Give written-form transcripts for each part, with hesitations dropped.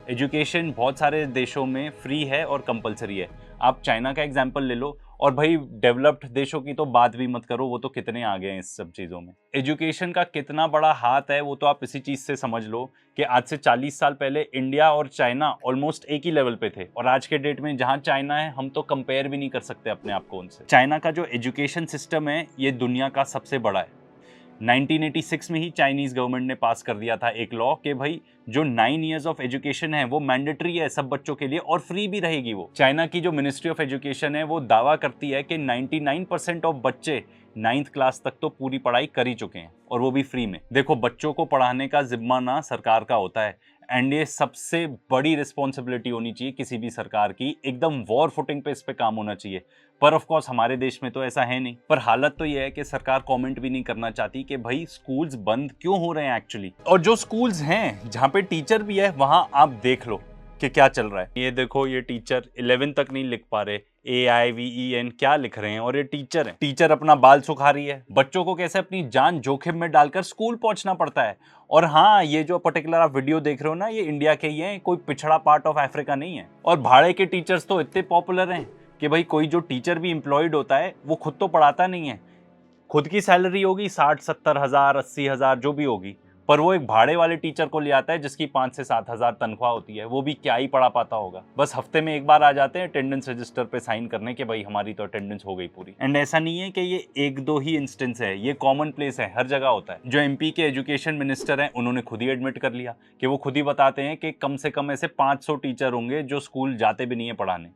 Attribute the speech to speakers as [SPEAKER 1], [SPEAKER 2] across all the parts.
[SPEAKER 1] Education बहुत सारे देशों में फ्री है और कंपलसरी है। आप चाइना का एग्जाम्पल ले लो, और भाई डेवलप्ड देशों की तो बात भी मत करो, वो तो कितने आगे हैं इस सब चीज़ों में। एजुकेशन का कितना बड़ा हाथ है वो तो आप इसी चीज़ से समझ लो कि आज से 40 साल पहले इंडिया और चाइना ऑलमोस्ट एक ही लेवल पे थे, और आज के डेट में जहाँ चाइना है हम तो कंपेयर भी नहीं कर सकते अपने आप को उनसे। चाइना का जो एजुकेशन सिस्टम है ये दुनिया का सबसे बड़ा है। 1986 में ही चाइनीज गवर्नमेंट ने पास कर दिया था एक लॉ कि भाई जो 9 इयर्स ऑफ एजुकेशन है वो मैंडेटरी है सब बच्चों के लिए और फ्री भी रहेगी वो। चाइना की जो मिनिस्ट्री ऑफ एजुकेशन है वो दावा करती है कि 99% ऑफ बच्चे 9th क्लास तक तो पूरी पढ़ाई कर ही चुके हैं, और वो भी फ्री में। देखो, बच्चों को पढ़ाने का जिम्मा ना सरकार का होता है, एंड ये सबसे बड़ी रिस्पॉन्सिबिलिटी होनी चाहिए किसी भी सरकार की। एकदम वॉर फुटिंग पे इस पे काम होना चाहिए, पर ऑफ कोर्स हमारे देश में तो ऐसा है नहीं। पर हालत तो ये है कि सरकार कमेंट भी नहीं करना चाहती कि भाई स्कूल्स बंद क्यों हो रहे हैं एक्चुअली। और जो स्कूल्स हैं जहाँ पे टीचर भी है वहाँ आप देख लो कि क्या चल रहा है। ये देखो, ये टीचर 11 तक नहीं लिख पा रहे, AIVEN क्या लिख रहे हैं, और ये टीचर है। टीचर अपना बाल सुखा रही है। बच्चों को कैसे अपनी जान जोखिम में डालकर स्कूल पहुंचना पड़ता है। और हाँ, ये जो पर्टिकुलर आप वीडियो देख रहे हो ना, ये इंडिया के ही हैं, कोई पिछड़ा पार्ट ऑफ अफ्रीका नहीं है। और भाड़े के टीचर्स तो इतने पॉपुलर हैं कि भाई कोई जो टीचर भी एम्प्लॉयड होता है वो खुद तो पढ़ाता नहीं है, खुद की सैलरी होगी 60-70 हज़ार 80 हज़ार जो भी होगी, पर वो एक भाड़े वाले टीचर को ले आता है जिसकी 5 से 7 हज़ार तनख्वाह होती है। वो भी क्या ही पढ़ा पाता होगा, बस हफ्ते में एक बार आ जाते हैं अटेंडेंस रजिस्टर पे साइन करने के भाई हमारी तो अटेंडेंस हो गई पूरी। एंड ऐसा नहीं है कि ये एक दो ही इंस्टेंस है, ये कॉमन प्लेस है, हर जगह होता है। जो MP के एजुकेशन मिनिस्टर हैं उन्होंने खुद ही एडमिट कर लिया कि वो खुद ही बताते हैं कि कम से कम ऐसे 500 टीचर होंगे जो स्कूल जाते भी नहीं है पढ़ाने,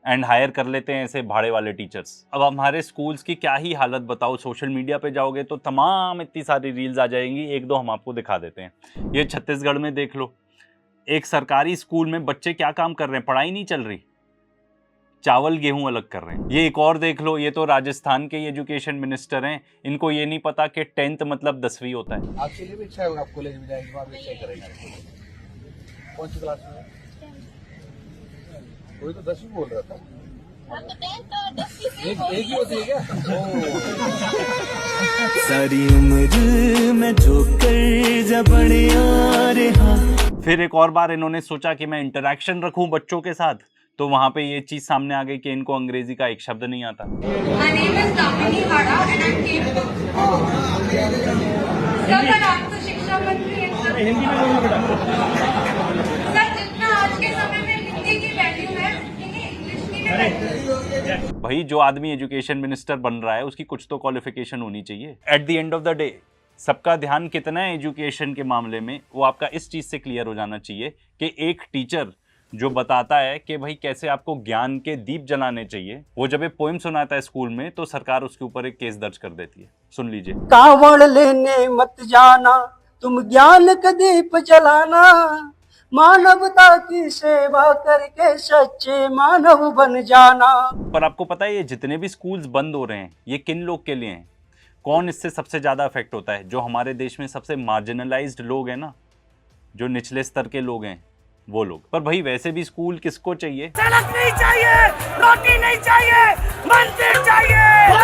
[SPEAKER 1] एंड हायर कर लेते हैं ऐसे भाड़े वाले टीचर्स। अब हमारे स्कूल्स की क्या ही हालत बताओ, सोशल मीडिया पे जाओगे तो तमाम इतनी सारी रील्स आ जाएंगी, एक दो हम आपको दिखा देते हैं। ये छत्तीसगढ़ में देख लो, एक सरकारी स्कूल में बच्चे क्या काम कर रहे हैं, पढ़ाई नहीं चल रही, चावल गेहूं अलग कर रहे हैं। ये एक और देख लो, ये तो राजस्थान के एजुकेशन मिनिस्टर हैं, इनको ये नहीं पता कि 10th मतलब 10वीं होता है।
[SPEAKER 2] आपके लिए भी अच्छा होगा, आप कॉलेज में जाएंगे वहाँ भी अच्छा करेंगे। कौन सी क्लास में? कोई तो 10वीं बोल रहा था। एक ही होती है क्या?
[SPEAKER 3] सारी उम्र में जो कर जबड़े आ रहा।
[SPEAKER 1] फिर एक और बार इन्होंने सोचा कि मैं इंटरेक्शन रखूं बच्चों के साथ, तो वहां पे ये चीज सामने आ गई कि इनको अंग्रेजी का एक शब्द नहीं आता।
[SPEAKER 4] आप तो शिक्षा मंत्री हैं सर। हिंदी में बोलो बेटा। सर, जितना आज के समय में हिंदी की वैल्यू है, इंग्लिश की भी वैल्यू है।
[SPEAKER 1] भाई जो आदमी एजुकेशन मिनिस्टर बन रहा है उसकी कुछ तो क्वालिफिकेशन होनी चाहिए। At the end of the day सबका ध्यान कितना है एजुकेशन के मामले में, वो आपका इस चीज से क्लियर हो जाना चाहिए कि एक टीचर जो बताता है कि भाई कैसे आपको ज्ञान के दीप जलाने चाहिए, वो जब ये पोएम सुनाता है स्कूल में तो सरकार उसके ऊपर एक केस दर्ज कर देती है। सुन लीजिए।
[SPEAKER 5] कावड़ लेने मत जाना, तुम ज्ञान का दीप जलाना, मानवता की सेवा करके सच्चे मानव बन जाना।
[SPEAKER 1] पर आपको पता है ये जितने भी स्कूल्स बंद हो रहे हैं ये किन लोग के लिए हैं? कौन इससे सबसे ज्यादा अफेक्ट होता है? जो हमारे देश में सबसे मार्जिनलाइज्ड लोग हैं ना, जो निचले स्तर के लोग हैं, वो लोग। पर भाई वैसे भी स्कूल किसको चाहिए?
[SPEAKER 3] सड़क नहीं चाहिए, रोटी नहीं चाहिए, मंदिर चाहिए।